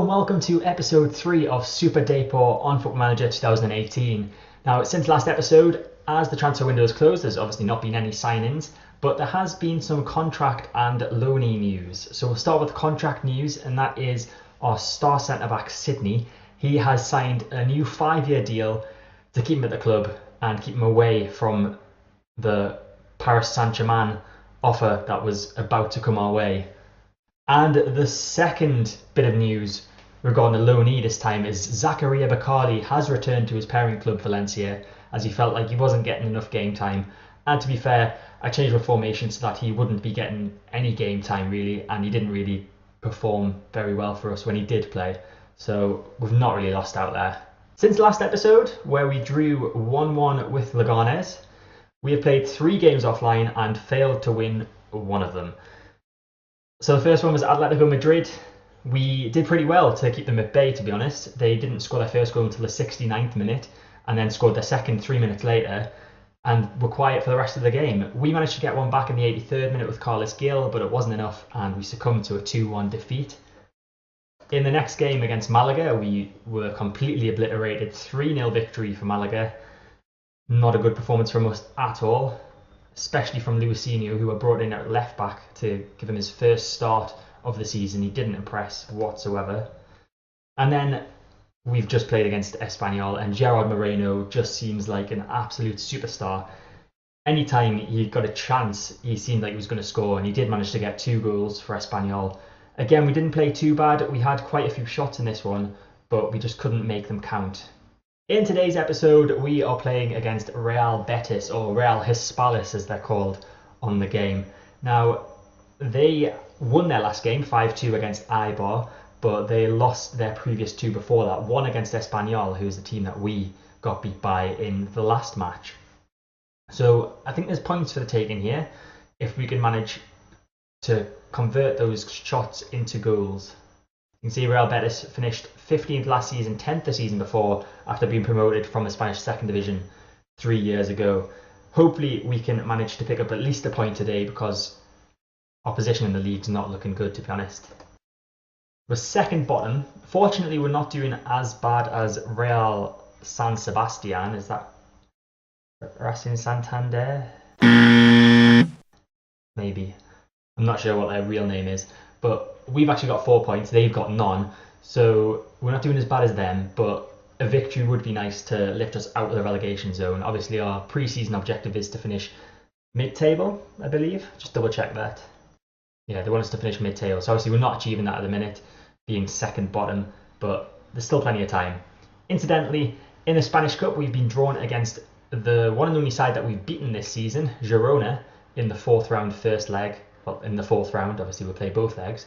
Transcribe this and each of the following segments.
and welcome to episode 3 of Súper Dépor on Football Manager 2018. Now, since last episode, as the transfer window is closed, there's obviously not been any signings, but there has been some contract and loanee news. So we'll start with contract news, and that is our star centre-back Sydney. He has signed a new 5-year deal to keep him at the club and keep him away from the Paris Saint-Germain offer that was about to come our way. And the second bit of news regarding the loanee this time is Zakaria Bakali has returned to his parent club Valencia as he felt like he wasn't getting enough game time. And to be fair, I changed my formation so that he wouldn't be getting any game time really, and he didn't really perform very well for us when he did play. So we've not really lost out there. Since last episode, where we drew 1-1 with Leganes, we have played 3 games offline and failed to win one of them. So the first one was Atletico Madrid. We did pretty well to keep them at bay, to be honest. They didn't score their first goal until the 69th minute and then scored their second 3 minutes later and were quiet for the rest of the game. We managed to get one back in the 83rd minute with Carlos Gil, but it wasn't enough and we succumbed to a 2-1 defeat. In the next game against Malaga, we were completely obliterated. 3-0 victory for Malaga. Not a good performance from us at all, especially from Luisinho, who were brought in at left back to give him his first start of the season. He didn't impress whatsoever. And then we've just played against Espanyol, and Gerard Moreno just seems like an absolute superstar. Anytime he got a chance, he seemed like he was going to score, and he did manage to get 2 goals for Espanyol. Again, we didn't play too bad. We had quite a few shots in this one, but we just couldn't make them count. In today's episode, we are playing against Real Betis, or Real Hispalis as they're called on the game. Now, they won their last game 5-2 against Eibar, but they lost their previous 2 before that. One against Espanyol, who's the team that we got beat by in the last match. So I think there's points for the taking here if we can manage to convert those shots into goals. You can see Real Betis finished 15th last season, 10th the season before, after being promoted from the Spanish second division 3 years ago. Hopefully we can manage to pick up at least a point today, because our position in the league's not looking good, to be honest. We're second bottom. Fortunately, we're not doing as bad as Real San Sebastian. Is that Racing Santander? Maybe. I'm not sure what their real name is, but we've actually got 4 points, they've got none, so we're not doing as bad as them, but a victory would be nice to lift us out of the relegation zone. Obviously our pre-season objective is to finish mid-table, I believe. Just double check that. Yeah, they want us to finish mid-table, so obviously we're not achieving that at the minute, being second bottom, but there's still plenty of time. Incidentally, in the Spanish Cup, we've been drawn against the one and only side that we've beaten this season, Girona, in the 4th round first leg. Well, in the 4th round, obviously we'll play both legs.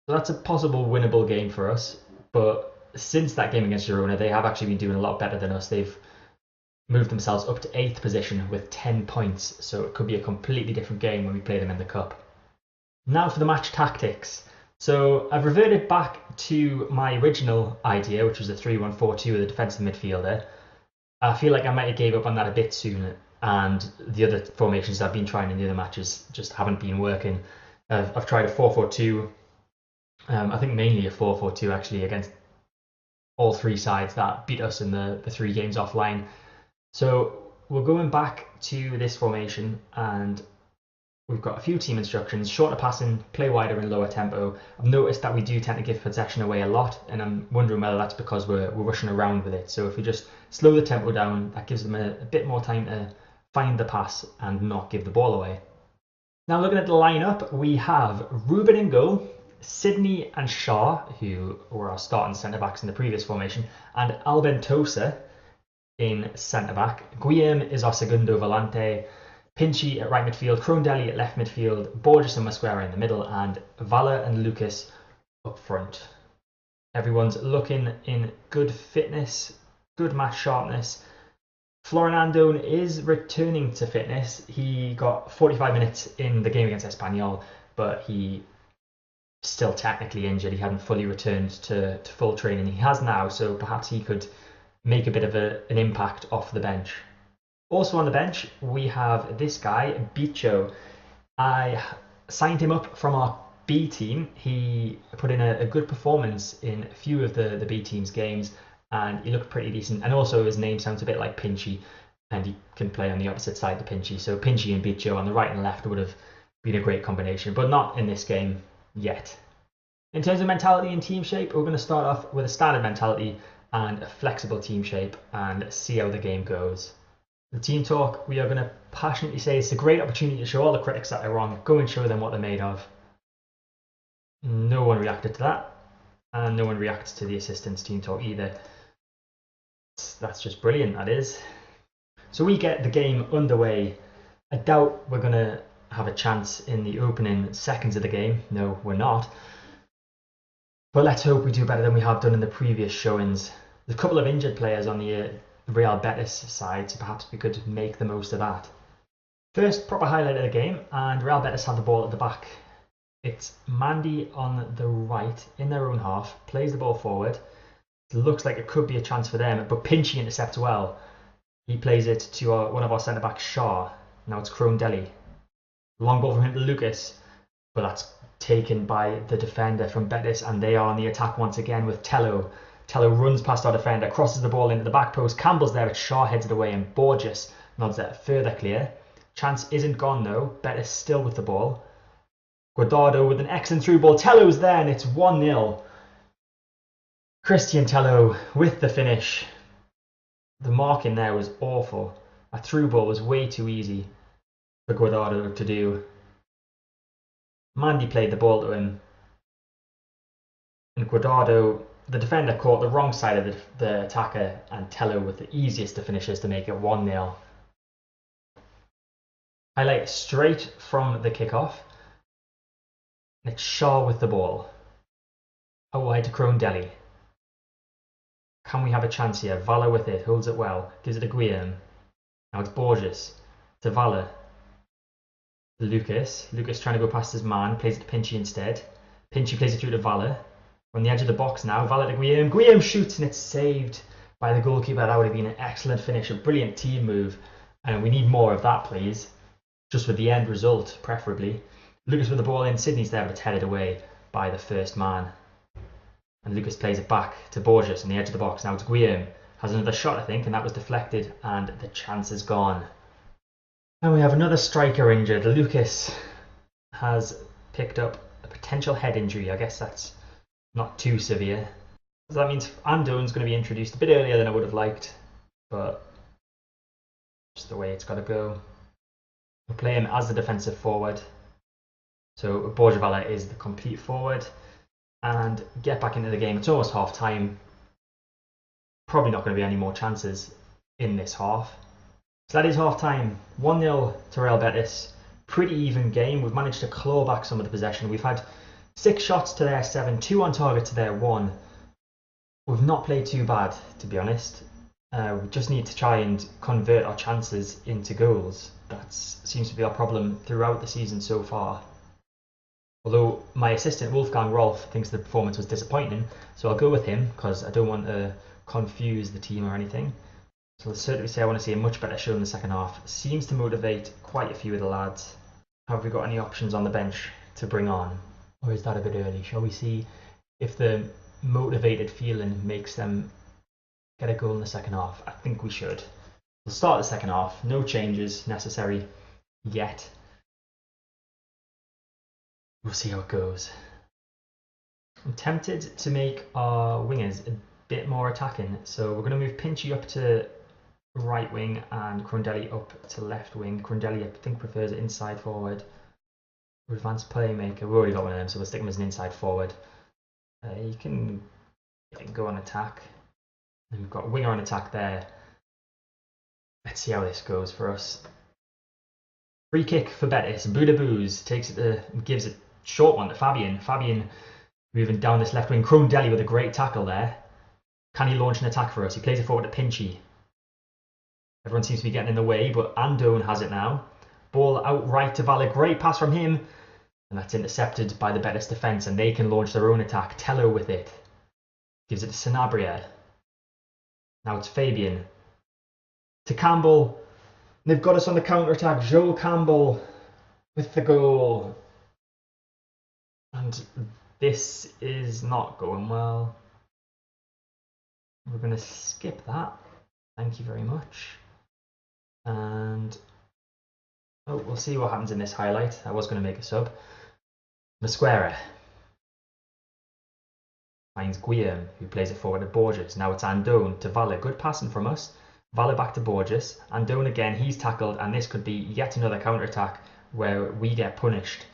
So that's a possible winnable game for us. But since that game against Girona, they have actually been doing a lot better than us. They've moved themselves up to 8th position with 10 points. So it could be a completely different game when we play them in the Cup. Now for the match tactics. So I've reverted back to my original idea, which was a 3-1-4-2 with a defensive midfielder. I feel like I might have gave up on that a bit soon, and the other formations I've been trying in the other matches just haven't been working. I've tried a 4-4-2, I think mainly a 4-4-2 actually, against all 3 sides that beat us in the 3 games offline. So we're going back to this formation, and we've got a few team instructions: shorter passing, play wider and lower tempo. I've noticed that we do tend to give possession away a lot, and I'm wondering whether that's because we're rushing around with it. So if we just slow the tempo down, that gives them a bit more time to find the pass and not give the ball away. Now looking at the lineup, we have Ruben in goal, Sydney and Shaw, who were our starting centre-backs in the previous formation, and Albentosa in centre-back. Guillem is our segundo volante, Pinchy at right midfield, Crondelli at left midfield, Borges and Mosquera in the middle, and Vala and Lucas up front. Everyone's looking in good fitness, good match sharpness. Florinandone is returning to fitness. He got 45 minutes in the game against Espanyol, but he still technically injured. He hadn't fully returned to full training. He has now, so perhaps he could make a bit of an impact off the bench. Also on the bench, we have this guy, Bicho. I signed him up from our B team, he put in a good performance in a few of the B team's games, and he looked pretty decent. And also his name sounds a bit like Pinchy, and he can play on the opposite side to Pinchy. So Pinchy and Bicho on the right and left would have been a great combination, but not in this game yet. In terms of mentality and team shape, we're going to start off with a standard mentality and a flexible team shape and see how the game goes. The team talk, we are going to passionately say it's a great opportunity to show all the critics that they're wrong. Go and show them what they're made of. No one reacted to that, and no one reacts to the assistants' team talk either. That's just brilliant, that is. So we get the game underway. I doubt we're going to have a chance in the opening seconds of the game. No, we're not. But let's hope we do better than we have done in the previous showings. There's a couple of injured players on the Real Betis side, so perhaps we could make the most of that. First proper highlight of the game, and Real Betis have the ball at the back. It's Mandy on the right in their own half, plays the ball forward. It looks like it could be a chance for them, but Pinchy intercepts well. He plays it to one of our centre backs, Shaw. Now it's Crondelli. Long ball from him to Lucas, but that's taken by the defender from Betis, and they are on the attack once again with Tello. Tello runs past our defender, crosses the ball into the back post. Campbell's there, but Shaw heads it away, and Borges nods that further clear. Chance isn't gone though. Betis still with the ball. Guardado with an excellent through ball. Tello's there, and it's 1-0. Christian Tello with the finish. The marking there was awful. A through ball was way too easy for Guardado to do. Mandy played the ball to him, and Guardado, the defender, caught the wrong side of the attacker, and Tello with the easiest of finishes to make it 1-0. Highlight straight from the kickoff. It's Shaw with the ball. Out wide to Crondelli. Can we have a chance here? Valla with it, holds it well, gives it to Guillaume. Now it's Borges to Valla. Lucas trying to go past his man, plays it to Pinchy instead. Pinchy plays it through to Valla. We're on the edge of the box now, Valla to Guillaume. Guillaume shoots, and it's saved by the goalkeeper. That would have been an excellent finish, a brilliant team move, and we need more of that, please. Just with the end result, preferably. Lucas with the ball in, Sydney's there, but it's headed away by the first man. And Lucas plays it back to Borges on the edge of the box. Now it's Guillaume. Has another shot, I think, and that was deflected, and the chance is gone. And we have another striker injured. Lucas has picked up a potential head injury. I guess that's not too severe. So that means Andone's going to be introduced a bit earlier than I would have liked, but just the way it's got to go. We'll play him as the defensive forward. So Borja Valla is the complete forward, and get back into the game. It's almost half time. Probably not going to be any more chances in this half. So that is half time. 1-0 to Real Betis. Pretty even game. We've managed to claw back some of the possession. We've had 6 shots to their 7, 2 on target to their 1. We've not played too bad, to be honest. We just need to try and convert our chances into goals. That seems to be our problem throughout the season so far. Although my assistant Wolfgang Rolf thinks the performance was disappointing, so I'll go with him because I don't want to confuse the team or anything. So I'll certainly say I want to see a much better show in the second half. Seems to motivate quite a few of the lads. Have we got any options on the bench to bring on? Or is that a bit early? Shall we see if the motivated feeling makes them get a goal in the second half? I think we should. We'll start the second half. No changes necessary yet. We'll see how it goes. I'm tempted to make our wingers a bit more attacking, so we're going to move Pinchy up to right wing and Crondelli up to left wing. Crondelli, I think, prefers inside forward. Advanced playmaker, we've already got one of them, so we'll stick him as an inside forward. You can go on attack. And we've got a winger on attack there. Let's see how this goes for us. Free kick for Betis. Buda Boos takes it, gives it short one to Fabian. Fabian moving down this left wing. Crondelli with a great tackle there. Can he launch an attack for us? He plays it forward to Pinchy. Everyone seems to be getting in the way, but Andone has it now. Ball out right to Valla. Great pass from him. And that's intercepted by the Betis defence, and they can launch their own attack. Tello with it. Gives it to Sanabria. Now it's Fabian. To Campbell. They've got us on the counter-attack. Joel Campbell with the goal. And this is not going well. We're going to skip that. Thank you very much. And we'll see what happens in this highlight. I was going to make a sub. Mosquera finds Guillaume, who plays it forward to Borges. Now it's Andone to Valle. Good passing from us. Valle back to Borges. Andone again, he's tackled, and this could be yet another counter-attack where we get punished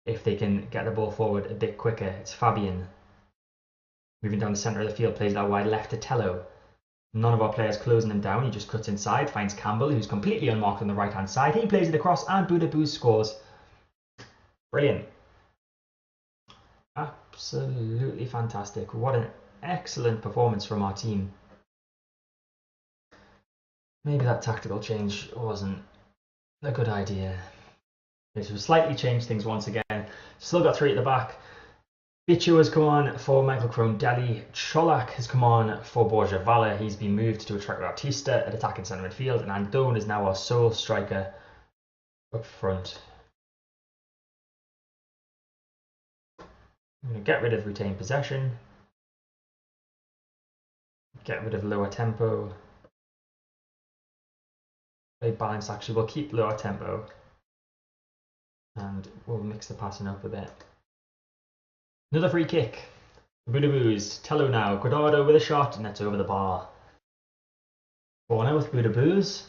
if they can get the ball forward a bit quicker. It's Fabian. Moving down the centre of the field, plays that wide left to Tello. None of our players closing him down. He just cuts inside, finds Campbell, who's completely unmarked on the right-hand side. He plays it across, and Boudabou scores. Brilliant. Absolutely fantastic. What an excellent performance from our team. Maybe that tactical change wasn't a good idea. Okay, so slightly changed things once again. Still got 3 at the back. Bichu has come on for Michael Crone-Deli. Cholak has come on for Borja Valle. He's been moved to attract Bautista at attacking centre midfield, and Andone is now our sole striker up front. I'm going to get rid of retained possession. Get rid of lower tempo. Very balanced actually. We'll keep lower tempo. And we'll mix the passing up a bit. Another free kick. Boudabou's. Tello now. Guardado with a shot, and that's over the bar. 4-0 with Boudabou's.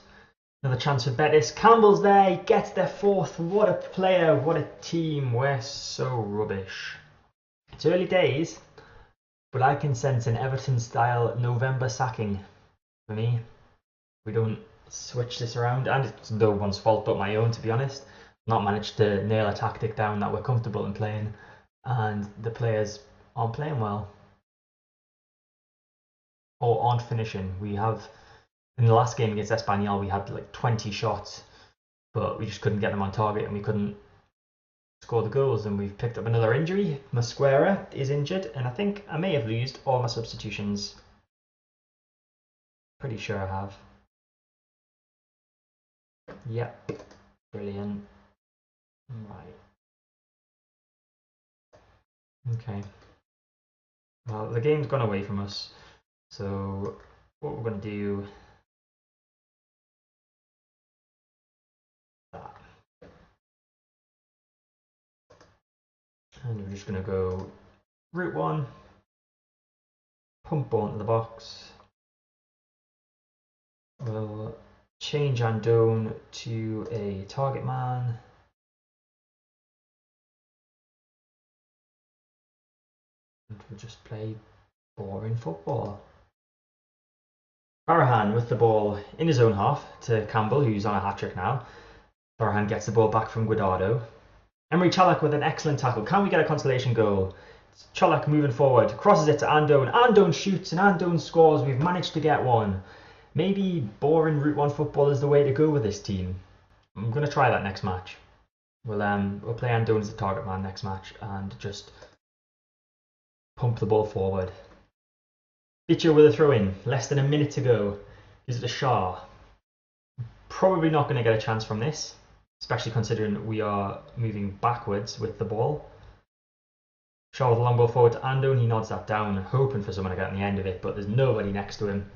Another chance for Betis. Campbell's there. He gets their 4th. What a player. What a team. We're so rubbish. It's early days, but I can sense an Everton-style November sacking for me. We don't switch this around, and it's no one's fault but my own, to be honest. Not managed to nail a tactic down that we're comfortable in playing, and the players aren't playing well or aren't finishing. We have, in the last game against Espanyol, we had like 20 shots, but we just couldn't get them on target, and we couldn't score the goals. And we've picked up another injury. Mosquera is injured, and I think I may have used all my substitutions. Pretty sure I have. Yep, brilliant. Right. Okay. Well, the game's gone away from us, so what we're going to do... that. And we're just going to go route 1, pump ball into the box. We'll change Andone to a target man. And we'll just play boring football. Farhan with the ball in his own half to Campbell, who's on a hat-trick now. Farhan gets the ball back from Guardado. Emery Cholak with an excellent tackle. Can we get a consolation goal? It's Cholak moving forward, crosses it to Andone. Andone shoots and Andone scores. We've managed to get one. Maybe boring Route 1 football is the way to go with this team. I'm going to try that next match. We'll play Andone as a target man next match and just pump the ball forward. Bicho with a throw in, less than a minute to go. Gives it to Shah. Probably not going to get a chance from this, especially considering we are moving backwards with the ball. Shah with a long ball forward to Andone. He nods that down, hoping for someone to get on the end of it, but there's nobody next to him.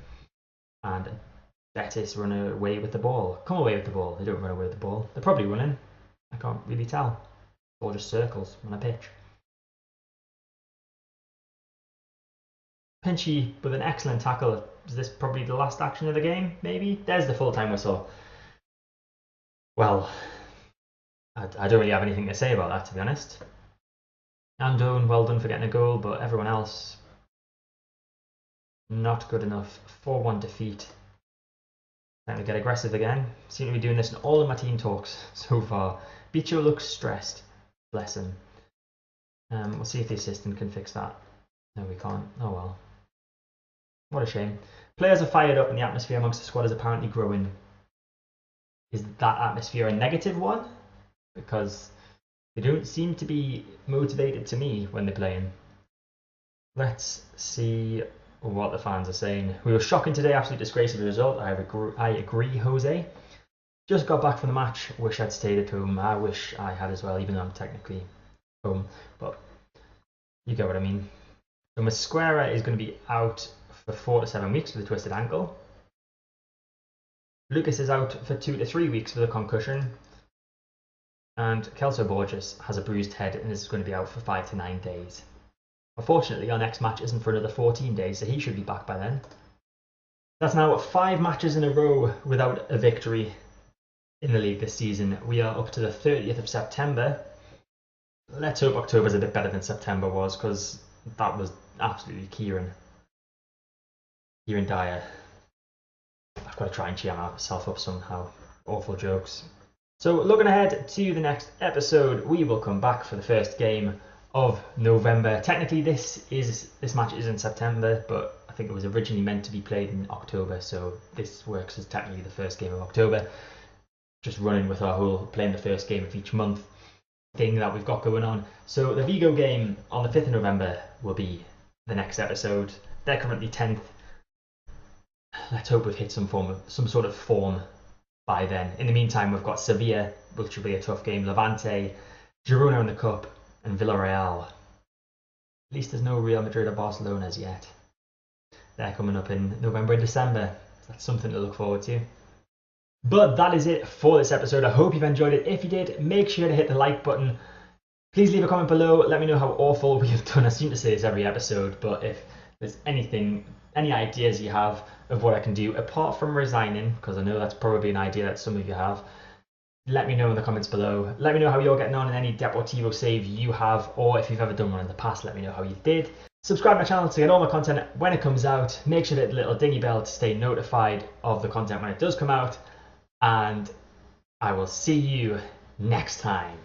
And Betis run away with the ball. Come away with the ball. They don't run away with the ball. They're probably running. I can't really tell. Or just circles on a pitch. Pinchy with an excellent tackle. Is this probably the last action of the game? Maybe? There's the full-time whistle. Well, I don't really have anything to say about that, to be honest. Andone, well done for getting a goal, but everyone else, not good enough. 4-1 defeat. Time to get aggressive again. Seem to be doing this in all of my team talks so far. Bicho looks stressed. Bless him. We'll see if the assistant can fix that. No, we can't. Oh well. What a shame. Players are fired up and the atmosphere amongst the squad is apparently growing. Is that atmosphere a negative one? Because they don't seem to be motivated to me when they're playing. Let's see what the fans are saying. We were shocking today, absolute disgrace of the result. I agree, Jose. Just got back from the match. Wish I'd stayed at home. I wish I had as well, even though I'm technically home. But You get what I mean. So Mosquera is going to be out for 4 to 7 weeks with a twisted ankle. Lucas is out for 2 to 3 weeks with a concussion. And Kelso Borges has a bruised head and is going to be out for 5 to 9 days. Unfortunately, our next match isn't for another 14 days, so he should be back by then. That's now 5 matches in a row without a victory in the league this season. We are up to the 30th of September. Let's hope October's a bit better than September was, because that was absolutely Kieran Dyer. I've got to try and cheer myself up somehow. Awful jokes. So looking ahead to the next episode, we will come back for the first game of November. Technically this match is in September, but I think it was originally meant to be played in October, so this works as technically the first game of October. Just running with our whole playing the first game of each month thing that we've got going on. So the Vigo game on the 5th of November will be the next episode. They're currently 10th. Let's hope we've hit some sort of form by then. In the meantime, we've got Sevilla, which will be a tough game, Levante, Girona in the Cup, and Villarreal. At least there's no Real Madrid or Barcelona as yet. They're coming up in November and December. That's something to look forward to. But that is it for this episode. I hope you've enjoyed it. If you did, make sure to hit the like button. Please leave a comment below. Let me know how awful we have done. I seem to say this every episode, but if there's any ideas you have of what I can do, apart from resigning, because I know that's probably an idea that some of you have, let me know in the comments below. Let me know how you're getting on in any Deportivo save you have, or if you've ever done one in the past, let me know how you did. Subscribe to my channel to get all my content when it comes out. Make sure to hit the little dingy bell to stay notified of the content when it does come out. And I will see you next time.